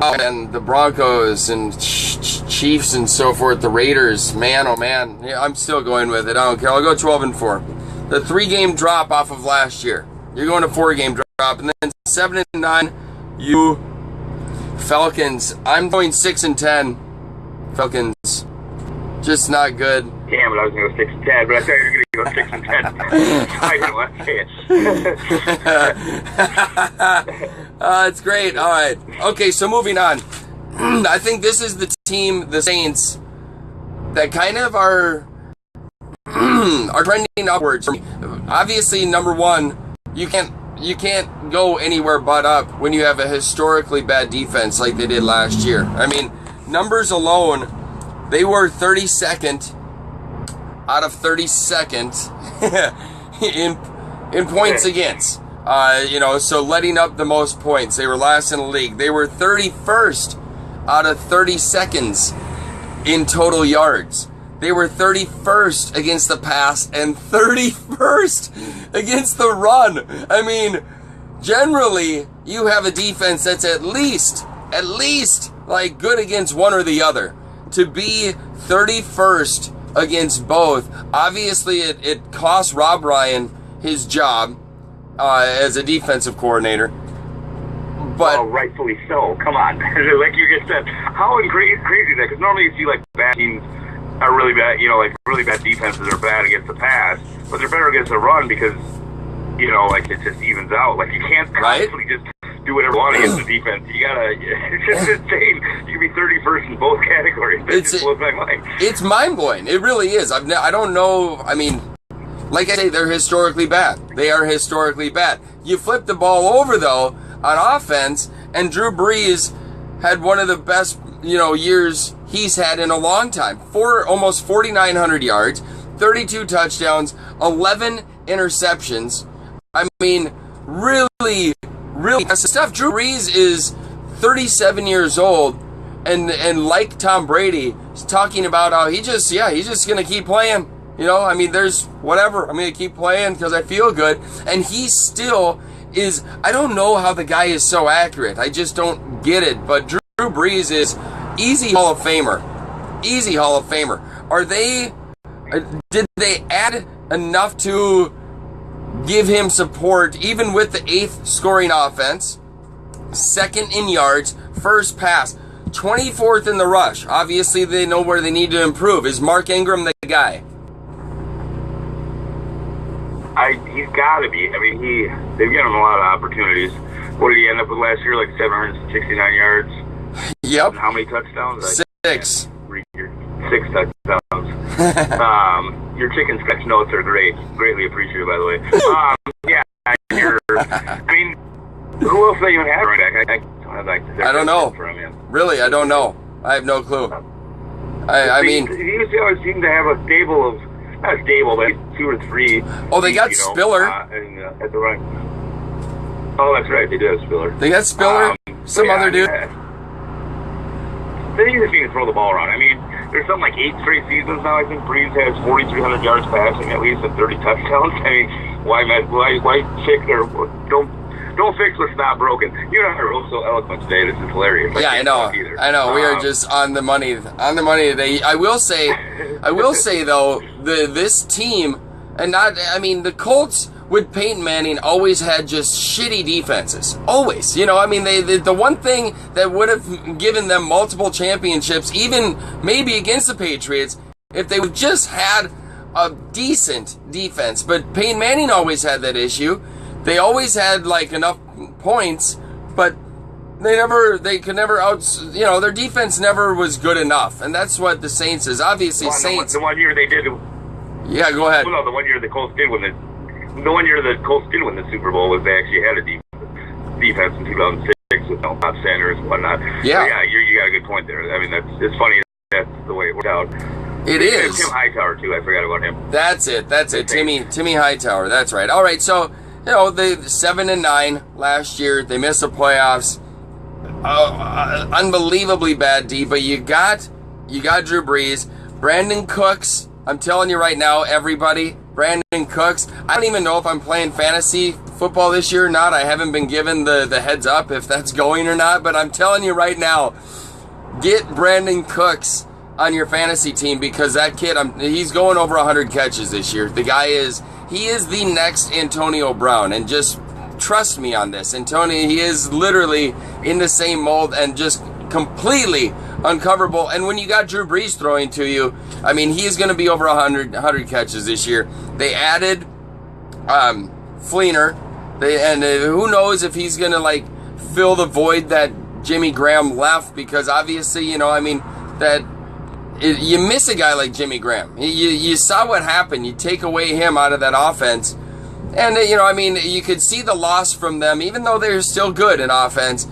and the Broncos and Chiefs and so forth, the Raiders. Man, oh, man. Yeah, I'm still going with it. I don't care. I'll go 12-4. The 3-game drop off of last year. You're going to 4-game drop. And then 7-9, you Falcons. I'm going 6-10. Falcons. Just not good. Damn it, I was going to go 6-10, but I thought you were going to go 6-10. I didn't want to say it. It's great. All right. Okay, so moving on. I think this is the team, the Saints, that kind of are trending upwards. Obviously, number one, you can't go anywhere but up when you have a historically bad defense like they did last year. I mean, numbers alone, they were 32nd out of 32nd in points against. So letting up the most points. They were last in the league. They were 31st out of 32nds in total yards. They were 31st against the pass and 31st against the run. I mean, generally, you have a defense that's at least like good against one or the other. To be 31st against both, obviously it cost Rob Ryan his job as a defensive coordinator. But rightfully so. Come on. Like you just said, how crazy is that? Because normally you see like bad teams are really bad, like really bad defenses are bad against the pass, but they're better against the run because, like it just evens out. Like you can't constantly just do whatever you want against the defense. You gotta, it's just insane. You can be 31st in both categories. That just blows my mind. It's mind-blowing. It really is. I don't know, I mean, like I say, they're historically bad. They are historically bad. You flip the ball over, though, on offense, and Drew Brees had one of the best, years he's had in a long time. Almost 4,900 yards, 32 touchdowns, 11 interceptions. I mean, really impressive stuff. Drew Brees is 37 years old, and like Tom Brady, is talking about how he's just going to keep playing. I mean, there's whatever. I'm going to keep playing because I feel good. And he still is, I don't know how the guy is so accurate. I just don't get it. But Drew Brees is easy Hall of Famer. Easy Hall of Famer. Did they add enough to give him support, even with the 8th scoring offense, 2nd in yards, 1st pass, 24th in the rush? Obviously, they know where they need to improve. Is Mark Ingram the guy? He's got to be. I mean, they've given him a lot of opportunities. What did he end up with last year? Like 769 yards? Yep. And how many touchdowns? 6. 6 touchdowns. Your chicken sketch notes are great. Greatly appreciated, by the way. I mean, who else they even have right back? I don't know. Really, I don't know. I have no clue. I mean, he always seemed to have a stable of, not stable, but 2 or 3. Oh, they got Spiller. At the right. Oh, that's right. They did have Spiller. They got Spiller. Other dude. They just need to throw the ball around. I mean, there's something like 8 straight seasons now. I think Brees has 4,300 yards passing, at least, and 30 touchdowns. I mean, why fix or don't fix what's not broken? You know, I so eloquent today. This is hilarious. I know. We are just on the money. On the money today. I will say though, this team, and the Colts with Peyton Manning always had just shitty defenses. Always. The one thing that would have given them multiple championships, even maybe against the Patriots, if they just had a decent defense. But Peyton Manning always had that issue. They always had enough points, but their defense never was good enough. And that's what the Saints is. Obviously, Saints. The one year they did. Yeah, go ahead. Well, no, the one year the Colts did win the Super Bowl was they actually had a defense in 2006 with Bob Sanders and whatnot. Yeah. So you got a good point there. I mean, it's funny that's the way it worked out. It is. Tim Hightower, too. I forgot about him. That's it. Timmy Hightower. That's right. All right, so, they 7-9 last year. They missed the playoffs. Unbelievably bad D, but you got Drew Brees. Brandon Cooks I'm telling you right now, everybody, Brandon Cooks, I don't even know if I'm playing fantasy football this year or not. I haven't been given the heads up if that's going or not, but I'm telling you right now, get Brandon Cooks on your fantasy team, because that kid, he's going over 100 catches this year. The guy he is the next Antonio Brown, and just trust me on this. Antonio, he is literally in the same mold and just completely uncoverable. And when you got Drew Brees throwing to you, I mean, he is going to be over 100 catches this year. They added Fleener, and who knows if he's going to like fill the void that Jimmy Graham left, because obviously, you know, I mean, you miss a guy like Jimmy Graham. You saw what happened. You take away him out of that offense, and you know, I mean, you could see the loss from them, even though they're still good in offense,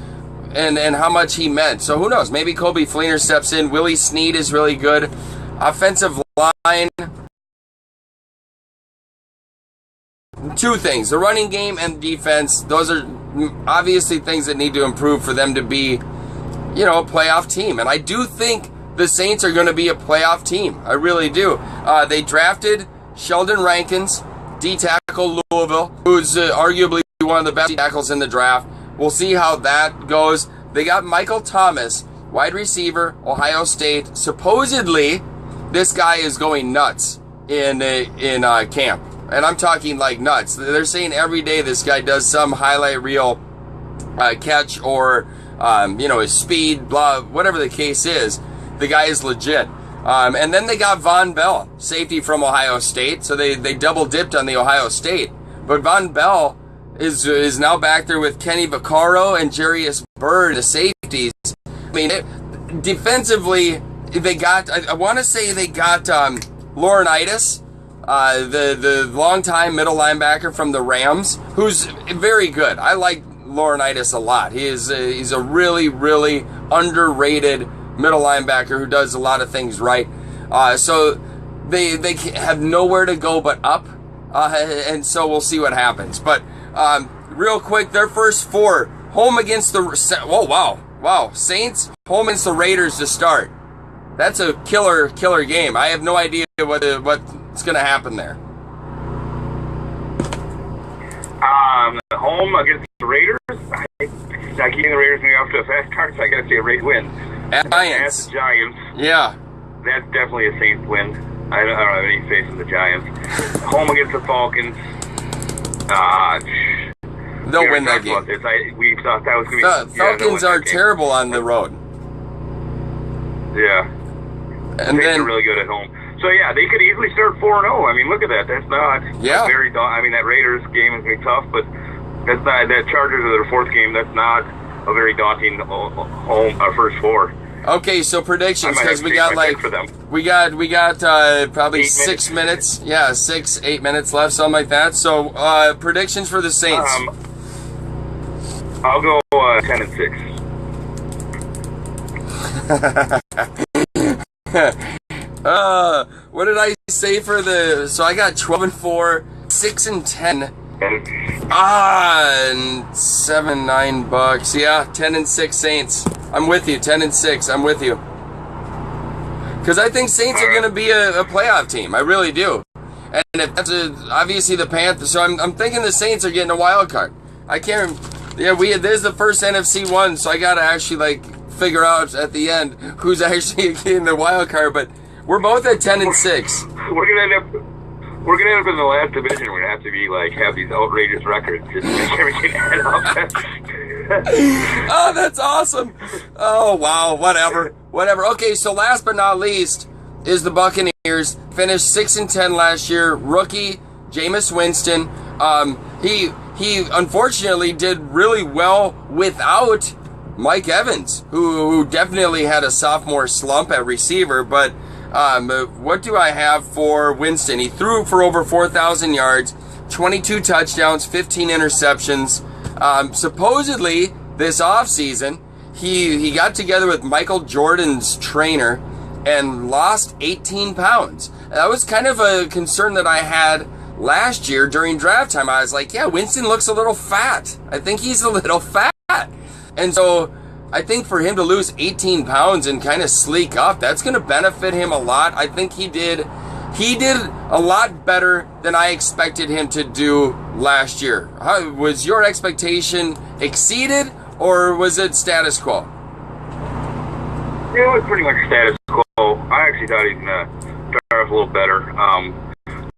and how much he meant. So who knows? Maybe Colby Fleener steps in. Willie Snead is really good. Offensive line. Two things: the running game and defense. Those are obviously things that need to improve for them to be, you know, a playoff team. And I do think the Saints are going to be a playoff team. I really do. They drafted Sheldon Rankins, D-tackle Louisville, who's arguably one of the best tackles in the draft. We'll see how that goes. They got Michael Thomas, wide receiver, Ohio State. Supposedly, this guy is going nuts in camp. And I'm talking like nuts. They're saying every day this guy does some highlight reel catch, or, you know, his speed, blah, whatever the case is. The guy is legit. And then they got Von Bell, safety from Ohio State. So they double dipped on the Ohio State. But Von Bell is now back there with Kenny Vaccaro and Jarius Byrd, the safeties. I mean, defensively, they got, I want to say they got Laurinaitis, the longtime middle linebacker from the Rams, who's very good. I like Laurinaitis a lot. He's a really, really underrated middle linebacker who does a lot of things right. So they have nowhere to go but up, and so we'll see what happens. But real quick, their first four, home against the Saints, home against the Raiders to start. That's a killer game. I have no idea what's going to happen there. Home against the Raiders. I keep getting the Raiders moving off to a fast start, so I got to see a Raiders win. At Giants. At the Giants. Yeah. That's definitely a Saints win. I don't have any faith in the Giants. Home against the Falcons. They'll win that game. We thought that was going to be... Falcons are terrible on the road. Yeah. And Saints then are really good at home. So, yeah, they could easily start 4-0. I mean, look at that. That's not very... I mean, that Raiders game is going to be tough, but that's not... That Chargers are their fourth game. That's not a very daunting home first four. Okay, so predictions, because we got probably 6 minutes. Yeah, 6-8 minutes left, something like that. So predictions for the Saints. I'll go 10-6. What did I say for the? So I got 12-4, 6-10. And $7-9. Yeah, 10-6 Saints. I'm with you. 10-6. I'm with you. Because I think Saints are going to be a playoff team. I really do. And if that's obviously the Panthers, so I'm thinking the Saints are getting a wild card. I can't. Yeah, this is the first NFC one, so I got to actually figure out at the end who's actually getting the wild card. But we're both at 10-6. We're gonna end up in the last division. We're gonna have to be have these outrageous records just to make everything add up. Oh, that's awesome. Oh, wow. Whatever. Okay, so last but not least is the Buccaneers. Finished 6-10 last year. Rookie Jameis Winston. He unfortunately did really well without Mike Evans, who definitely had a sophomore slump at receiver. But what do I have for Winston? He threw for over 4,000 yards, 22 touchdowns, 15 interceptions. Supposedly, this offseason, he got together with Michael Jordan's trainer and lost 18 pounds. That was kind of a concern that I had last year during draft time. I was like, yeah, Winston looks a little fat. I think he's a little fat. And so I think for him to lose 18 pounds and kind of sleek up, that's going to benefit him a lot. I think he did he did a lot better than I expected him to do last year. Was your expectation exceeded, or was it status quo? Yeah, it was pretty much status quo. I actually thought he was going to start off a little better.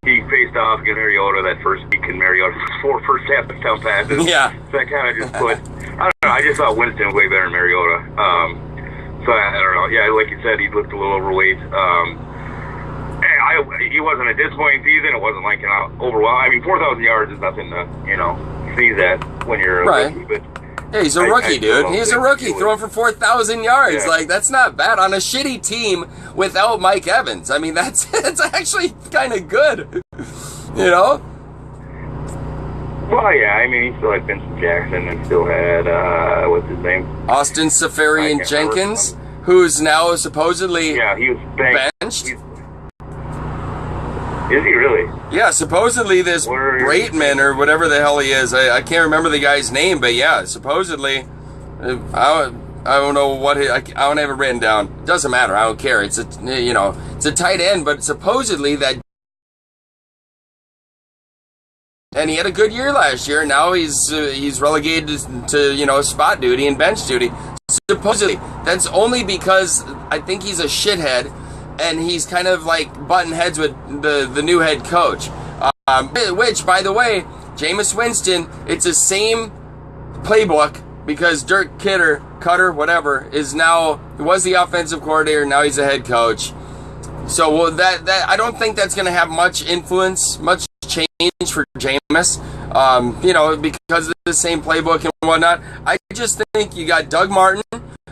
He faced off against Mariota that first week, and Mariota's 4 first half touchdown passes. Yeah. So that kind of just put, I don't know, I just thought Winston was way better than Mariota. So I don't know. Yeah, like you said, he looked a little overweight. He wasn't a disappointing season. It wasn't like an overwhelming. I mean, 4,000 yards is nothing to, sneeze at when you're a rookie. But yeah, he's a rookie, dude. He's a rookie throwing for 4,000 yards. Yeah. Like, that's not bad on a shitty team without Mike Evans. I mean, that's actually kind of good. You know? Well, yeah. I mean, he still had Vincent Jackson and still had what's his name? Austin Seferian-Jenkins, who's now supposedly he was benched. Is he really? Yeah, supposedly this Braitman or whatever the hell he is. I can't remember the guy's name, but yeah, supposedly. I don't know what I don't have it written down. Doesn't matter. I don't care. It's a tight end, but supposedly that. And he had a good year last year. Now he's relegated to spot duty and bench duty. Supposedly, that's only because I think he's a shithead. And he's kind of like butting heads with the new head coach. Which, by the way, Jameis Winston, it's the same playbook because Dirk Cutter, whatever, was the offensive coordinator. Now he's the head coach. So that I don't think that's going to have much influence, much change for Jameis. Because of the same playbook and whatnot. I just think you got Doug Martin,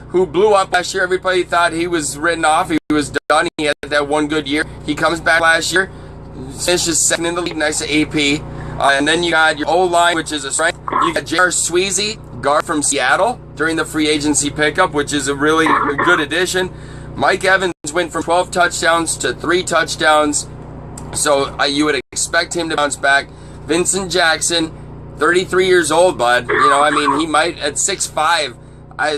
who blew up last year. Everybody thought he was written off. He was done. He had that one good year. He comes back last year, finishes second in the league next to AP. And then you got your O-line, which is a strength. You got J.R. Sweezy, guard from Seattle, during the free agency pickup, which is a really good addition. Mike Evans went from 12 touchdowns to 3 touchdowns. So you would expect him to bounce back. Vincent Jackson, 33 years old, bud. He might at 6'5".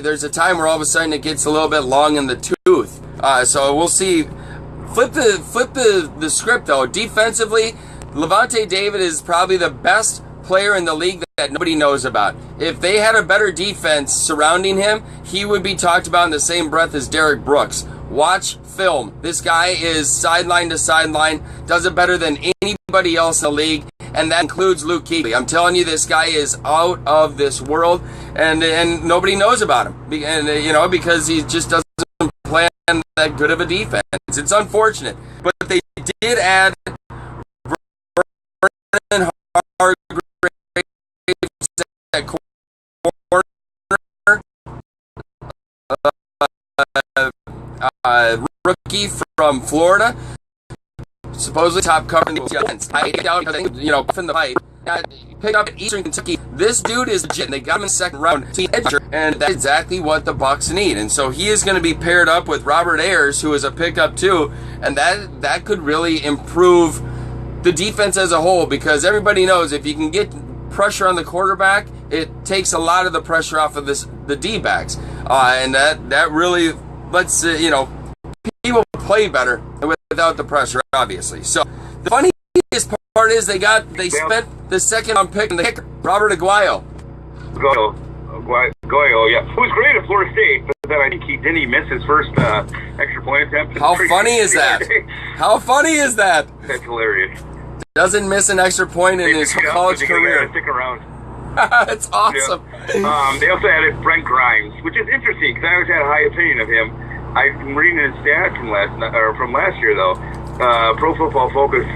There's a time where all of a sudden it gets a little bit long in the tooth. So we'll see. Flip the script though. Defensively, Levante David is probably the best player in the league that nobody knows about. If they had a better defense surrounding him, he would be talked about in the same breath as Derek Brooks. Watch film. This guy is sideline to sideline, does it better than anybody else in the league, and that includes Luke Kuechly. I'm telling you, this guy is out of this world, and nobody knows about him. Because he just doesn't play that good of a defense. It's unfortunate, but they did add Vernon Hargreaves at corner. Rookie from Florida, supposedly top cover in the offense. I doubt because in the fight. Picked up at Eastern Kentucky. This dude is legit. They got him in the second round, and that's exactly what the Bucs need. And so he is going to be paired up with Robert Ayers, who is a pickup too, and that could really improve the defense as a whole, because everybody knows if you can get pressure on the quarterback, it takes a lot of the pressure off of the D-backs, and that really lets people play better without the pressure, obviously. So the funniest part is they spent the second round pick and the kicker, Robert Aguayo. Goyo, yeah. Who was great at Florida State, but then I think he miss his first extra point attempt. How funny is that? How funny is that? That's hilarious. Doesn't miss an extra point in his college career. Stick around. That's awesome. Yeah. They also added Brent Grimes, which is interesting because I always had a high opinion of him. I'm reading his stats from last year, though. Pro Football Focus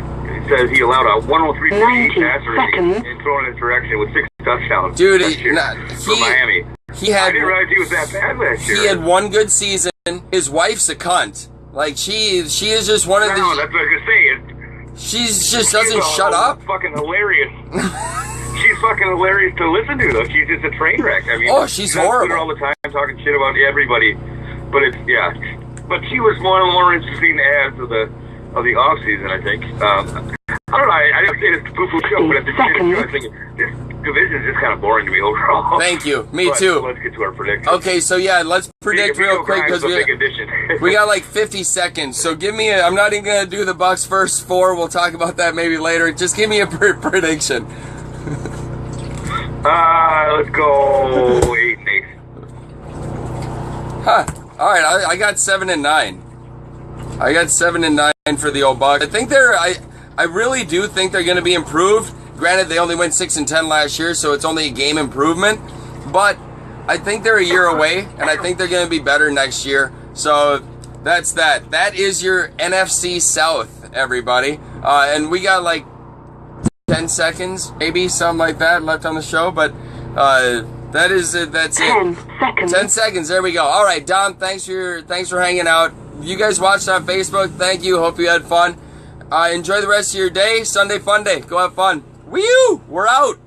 says he allowed a 103.8 passer rating and thrown in his direction with 6 touchdowns. Dude, for Miami. I didn't realize he was that bad last year. He had one good season. His wife's a cunt. Like she is just one of the. No, that's what I was gonna say. She's just doesn't shut up. Fucking hilarious. She's fucking hilarious to listen to, though. She's just a train wreck. I mean, she's horrible. All the time talking shit about everybody, but But she was one of the more interesting ads of the off season, I think. I don't know. I didn't say this to poo-poo show, but at the beginning, I was thinking this division is just kind of boring to me overall. Thank you. Me too. Let's get to our predictions. Okay, so let's predict real quick because we big addition. We got like 50 seconds, so give me I'm not even going to do the Bucks first 4. We'll talk about that maybe later. Just give me a prediction. Let's go 8-8. Huh. All right, I got 7-9. I got 7-9 for the old Bucks. I think I really do think they're going to be improved. Granted, they only went 6-10 last year, so it's only a game improvement. But I think they're a year away, and I think they're going to be better next year. So that's that. That is your NFC South, everybody. And we got like 10 seconds, maybe something like that left on the show. But that is it. That's it. 10 seconds. 10 seconds. There we go. All right, Dom. Thanks for hanging out. You guys watched on Facebook. Thank you. Hope you had fun. Enjoy the rest of your day. Sunday fun day. Go have fun. Woo! We're out.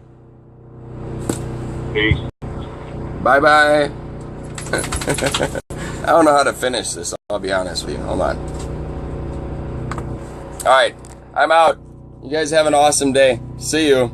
Peace. Bye-bye. I don't know how to finish this, I'll be honest with you. Hold on. Alright, I'm out. You guys have an awesome day. See you.